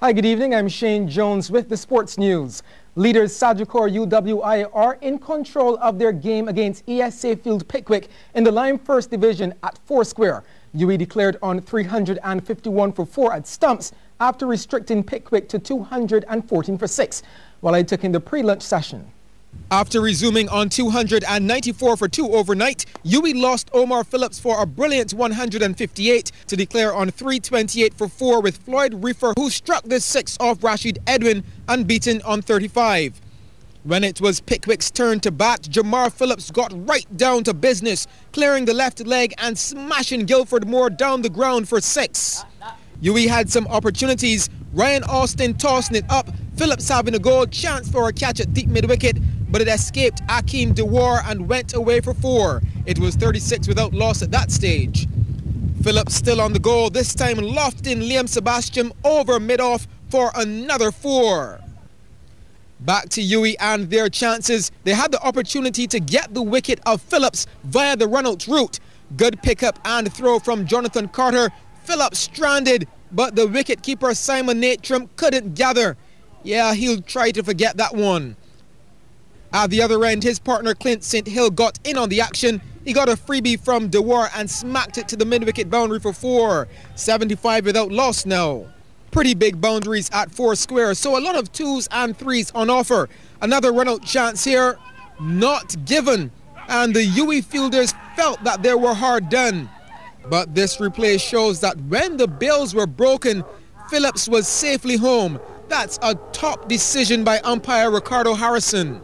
Hi, good evening. I'm Shane Jones with the sports news. Leaders Sagicor UWI are in control of their game against ESA Field Pickwick in the Lime First Division at Foursquare. UE declared on 351 for 4 at stumps after restricting Pickwick to 214 for 6, while I took in the pre-lunch session. After resuming on 294 for 2 overnight, UE lost Omar Phillips for a brilliant 158 to declare on 328 for 4 with Floyd Reefer, who struck the 6 off Rashid Edwin, unbeaten on 35. When it was Pickwick's turn to bat, Jamar Phillips got right down to business, clearing the left leg and smashing Guilford Moore down the ground for 6. UE had some opportunities, Ryan Austin tossing it up, Phillips having a goal chance for a catch at deep mid-wicket, but it escaped Akeem Dewar and went away for 4. It was 36 without loss at that stage. Phillips still on the goal, this time lofting Liam Sebastian over mid-off for another 4. Back to UE and their chances. They had the opportunity to get the wicket of Phillips via the run-out route. Good pickup and throw from Jonathan Carter. Phillips stranded, but the wicket-keeper Simon Natrum couldn't gather. Yeah, he'll try to forget that one. At the other end, his partner Clint St. Hill got in on the action. He got a freebie from Dewar and smacked it to the mid-wicket boundary for 4. 75 without loss now. Pretty big boundaries at Foursquare, so a lot of 2s and 3s on offer. Another run-out chance here, not given. And the UE fielders felt that they were hard done. But this replay shows that when the bails were broken, Phillips was safely home. That's a top decision by umpire Ricardo Harrison.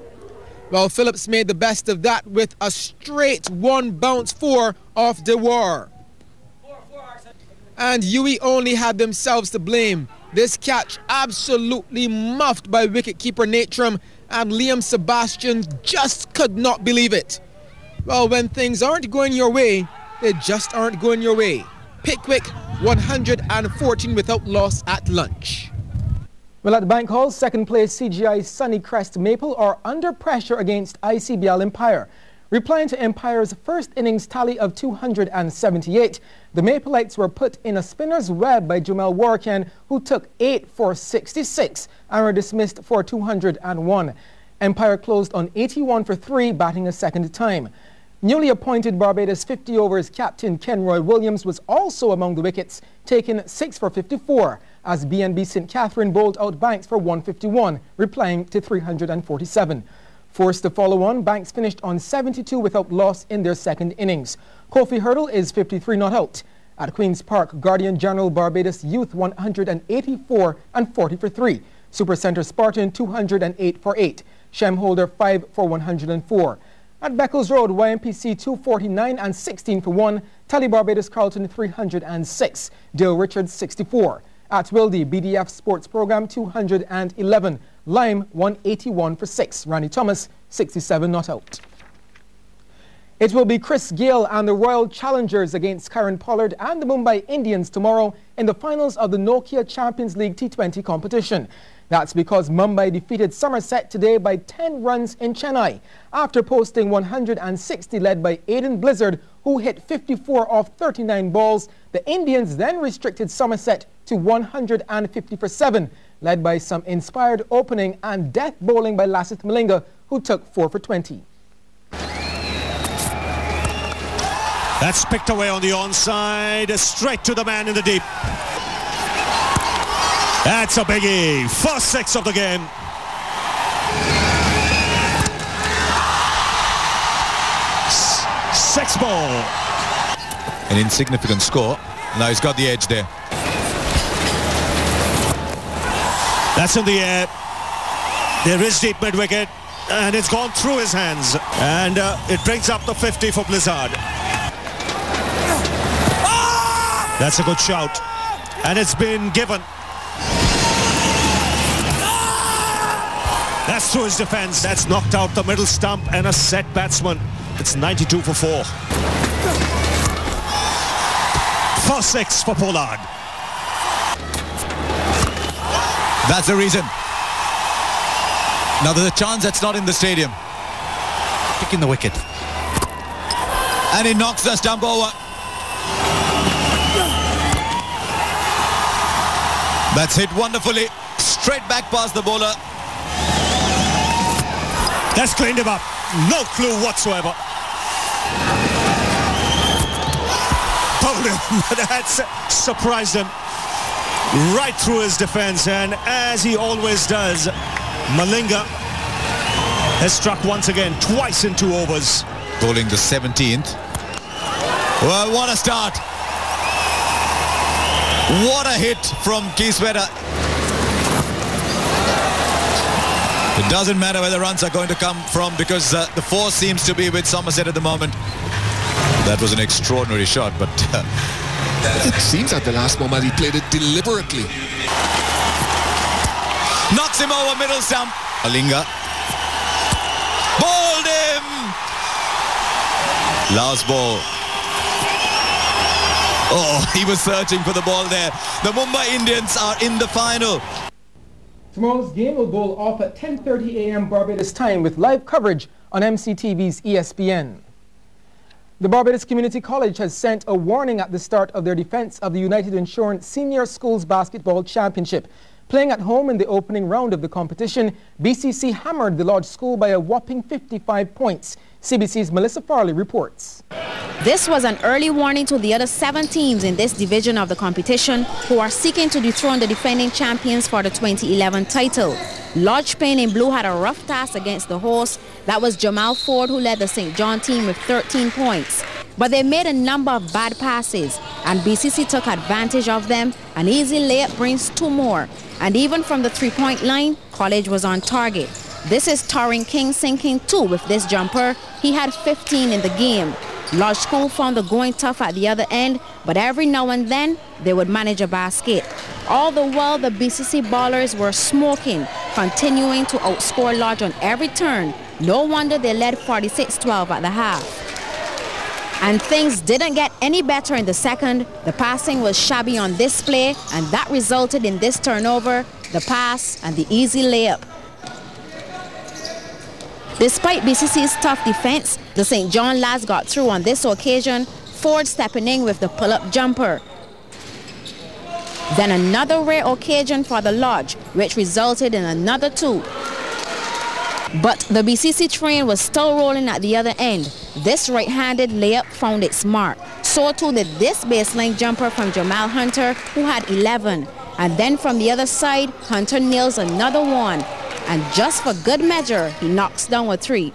Well, Phillips made the best of that with a straight 1 bounce 4 off Dewar. And UE only had themselves to blame. This catch absolutely muffed by wicketkeeper Natrum, and Liam Sebastian just could not believe it. Well, when things aren't going your way, they just aren't going your way. Pickwick 114 without loss at lunch. Well, at Bank Hall, second place CGI Sunnycrest Maple are under pressure against ICBL Empire. Replying to Empire's first innings tally of 278, the Mapleites were put in a spinner's web by Jumel Warrican, who took 8 for 66 and were dismissed for 201. Empire closed on 81 for 3, batting a second time. Newly appointed Barbados 50 overs captain Kenroy Williams was also among the wickets, taking 6 for 54, as BNB St. Catherine bowled out Banks for 151, replying to 347. Forced to follow on, Banks finished on 72 without loss in their second innings. Kofi Hurdle is 53 not out. At Queen's Park, Guardian General Barbados Youth 184 and 40 for 3. Supercenter Spartan 208 for 8. Shem Holder 5 for 104. At Beccles Road, YMPC 249 and 16 for 1. Tally Barbados Carlton 306. Dale Richards 64. At Wildy, BDF Sports Program 211. Lime 181 for 6. Randy Thomas 67 not out. It will be Chris Gale and the Royal Challengers against Karen Pollard and the Mumbai Indians tomorrow in the finals of the Nokia Champions League T20 competition. That's because Mumbai defeated Somerset today by 10 runs in Chennai after posting 160 led by Aiden Blizzard, who hit 54 off 39 balls. The Indians then restricted Somerset to 150 for 7, led by some inspired opening and death bowling by Lasith Malinga, who took 4 for 20. That's picked away on the onside, straight to the man in the deep. That's a biggie. First 6 of the game. Six ball. An insignificant score. Now he's got the edge there. That's in the air. There is deep mid-wicket, and it's gone through his hands. And it brings up the 50 for Blizzard. That's a good shout. And it's been given. That's through his defence. That's knocked out the middle stump and a set batsman. It's 92 for 4. First 6 for Pollard. That's the reason. Now there's a chance that's not in the stadium. Picking the wicket. And he knocks the stump over. That's hit wonderfully. Straight back past the bowler. That's cleaned him up. No clue whatsoever. Told him. That's surprised him. Right through his defense, and as he always does, Malinga has struck once again, twice in 2 overs. Bowling the 17th. Well, what a start. What a hit from Kisweta. It doesn't matter where the runs are going to come from because the force seems to be with Somerset at the moment. That was an extraordinary shot, but it seems at the last moment he played it deliberately. Knocks him over middle stump. Malinga bowled him. Last ball. Oh, he was searching for the ball there. The Mumbai Indians are in the final. Tomorrow's game will bowl off at 10:30 a.m. Barbados time with live coverage on MCTV's ESPN. The Barbados Community College has sent a warning at the start of their defense of the United Insurance Senior Schools Basketball Championship. Playing at home in the opening round of the competition, BCC hammered the Lodge School by a whopping 55 points. CBC's Melissa Farley reports. This was an early warning to the other 7 teams in this division of the competition who are seeking to dethrone the defending champions for the 2011 title. Lodge playing in blue had a rough task against the hosts. That was Jamal Ford who led the St. John team with 13 points. But they made a number of bad passes and BCC took advantage of them. An easy layup brings 2 more. And even from the 3-point line, College was on target. This is Torrin King sinking 2 with this jumper. He had 15 in the game. Lodge School found the going tough at the other end, but every now and then they would manage a basket. All the while the BCC ballers were smoking, continuing to outscore Lodge on every turn. No wonder they led 46-12 at the half. And things didn't get any better in the second. The passing was shabby on display, and that resulted in this turnover, the pass, and the easy layup. Despite BCC's tough defense, the St. John lads got through on this occasion, Ford stepping in with the pull-up jumper. Then another rare occasion for the Lodge, which resulted in another 2. But the BCC train was still rolling at the other end. This right-handed layup found its mark. So too did this baseline jumper from Jamal Hunter, who had 11. And then from the other side, Hunter nails another 1. And just for good measure, he knocks down a 3.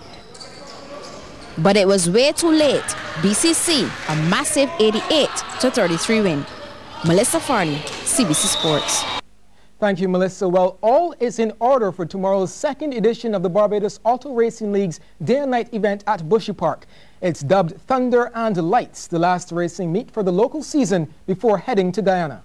But it was way too late. BCC, a massive 88-33 win. Melissa Farley, CBC Sports. Thank you, Melissa. Well, all is in order for tomorrow's 2nd edition of the Barbados Auto Racing League's day and night event at Bushy Park. It's dubbed Thunder and Lights, the last racing meet for the local season before heading to Guyana.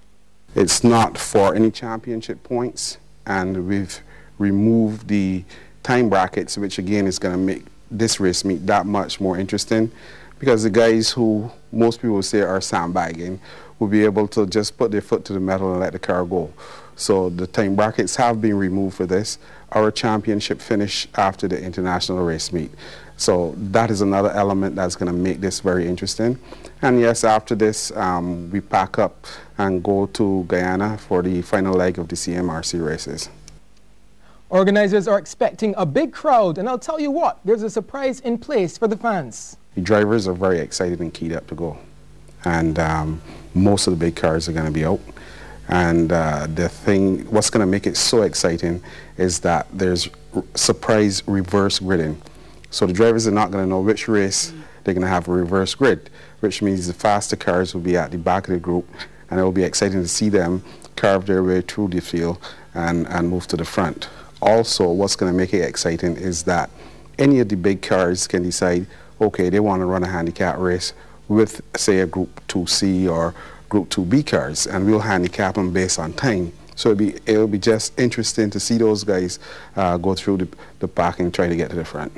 It's not for any championship points, and we've removed the time brackets, which again is going to make this race meet that much more interesting, because the guys who most people say are sandbagging will be able to just put their foot to the metal and let the car go. So the time brackets have been removed for this. Our championship finish after the international race meet. So that is another element that's going to make this very interesting. And yes, after this, we pack up and go to Guyana for the final leg of the CMRC races. Organizers are expecting a big crowd, and I'll tell you what, there's a surprise in place for the fans. The drivers are very excited and keyed up to go. And most of the big cars are going to be out. And what's going to make it so exciting is that there's surprise reverse gridding. So the drivers are not going to know which race they're going to have a reverse grid, which means the faster cars will be at the back of the group, and it will be exciting to see them carve their way through the field and move to the front. Also, what's going to make it exciting is that any of the big cars can decide, okay, they want to run a handicap race with, say, a Group 2C or Group 2B cars, and we'll handicap them based on time. So it'll be just interesting to see those guys go through the pack and try to get to the front.